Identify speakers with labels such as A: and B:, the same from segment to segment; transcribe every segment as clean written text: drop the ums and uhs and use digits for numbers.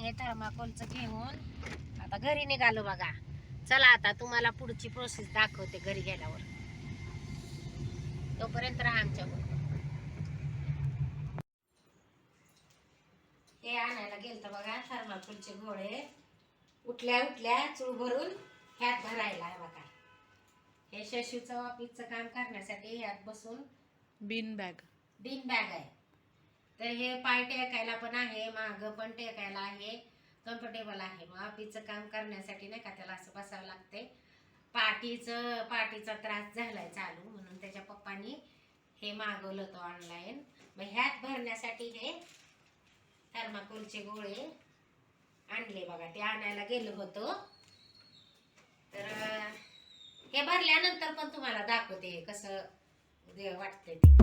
A: हे थर्माकोलचं घेऊन आता घरी निघालो बघा. चला आता तुम्हाला पुढची प्रोसेस दाखवते घरी गेल्यावर. तोपर्यंत राहा आमच्यावर. हे आणायला गेलतं बघा थर्माकोलचे गोळे. उठल्या उठल्या चूळ भरून ह्यात भरायला आहे बघा. हे शशूचं ऑफिसचं काम करण्यासाठी ह्यात बसून
B: बीन बॅग
A: आहे. तर हे पाय टेकायला पण आहे, माग पण टेकायला आहे, कम्फर्टेबल आहे. मग ऑफिसचं काम करण्यासाठी नाही का त्याला असं बसावं लागते. पाठीचा त्रास झालाय चालू, म्हणून त्याच्या पप्पानी हे मागवलं होतं ऑनलाईन. मग ह्यात भरण्यासाठी हे थर्माकोलचे गोळे आणले बघा. ते आणायला गेलो होतो. तर हे भरल्यानंतर पण तुम्हाला दाखवते कसं वाटतंय ते.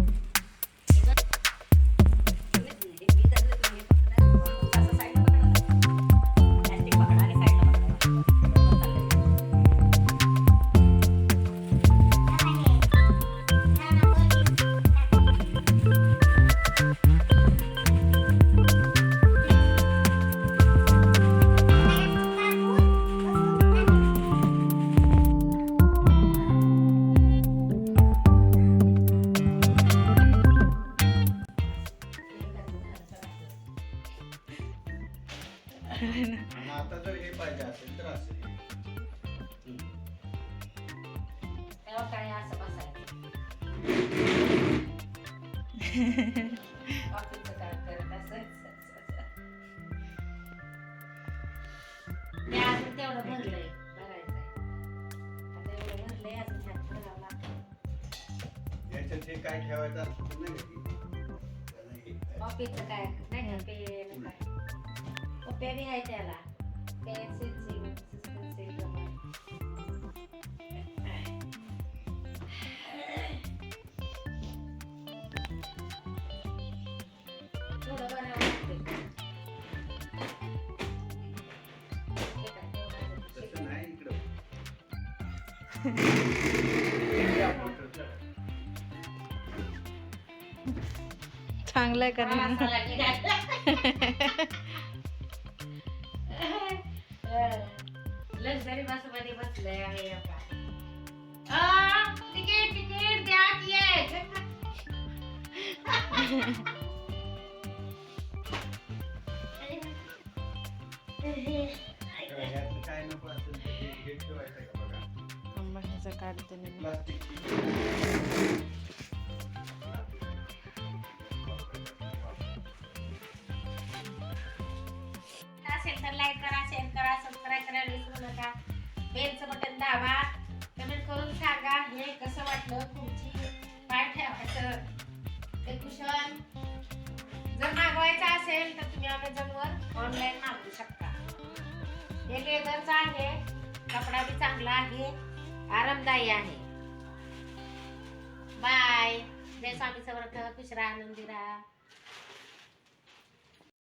C: आता जर हे पाहिजे असेल तर असेल.
A: तेव्हा काय असं बसायचं. ऑफिसचं काम करत असं. ते अजून तेवढं भरलंय, भरायचंय. आता एवढं भरलंय, अजून ह्यात भरावं लागतं.
C: याच्यात हे काय ठेवायचं असतं नाही
A: ऑफिसचं काय नाही का पेन काय पेन आहे त्याला. पेन्सिल थोडं बनावं लागतं.
C: तसं नाही इकडं.
B: चांगलं आहे का
A: लक्झरी बस मध्ये बसलंय आम्ही. तिकीट द्या की आहे.
C: काय नको असेल हे ठेवायचं का बघा.
B: काढते मी.
C: प्लास्टिक
A: असेल तर लाईक करा, शेअर करा, सबस्क्राईब करायला विसरू नका. बेलचं बटन दाबा. कमेंट करून सांगा हे कसं वाटलं. तुमची पाय ठेवायचं ते कुशन जर मागवायचं असेल तर तुम्ही अमेझॉनवर ऑनलाईन मागवू शकता. हे लेदरचं आहे, कपडा बी चांगला आहे, आरामदायी आहे. बाय. जय स्वामी समर्थ. खुश राहा, आनंदी राहा.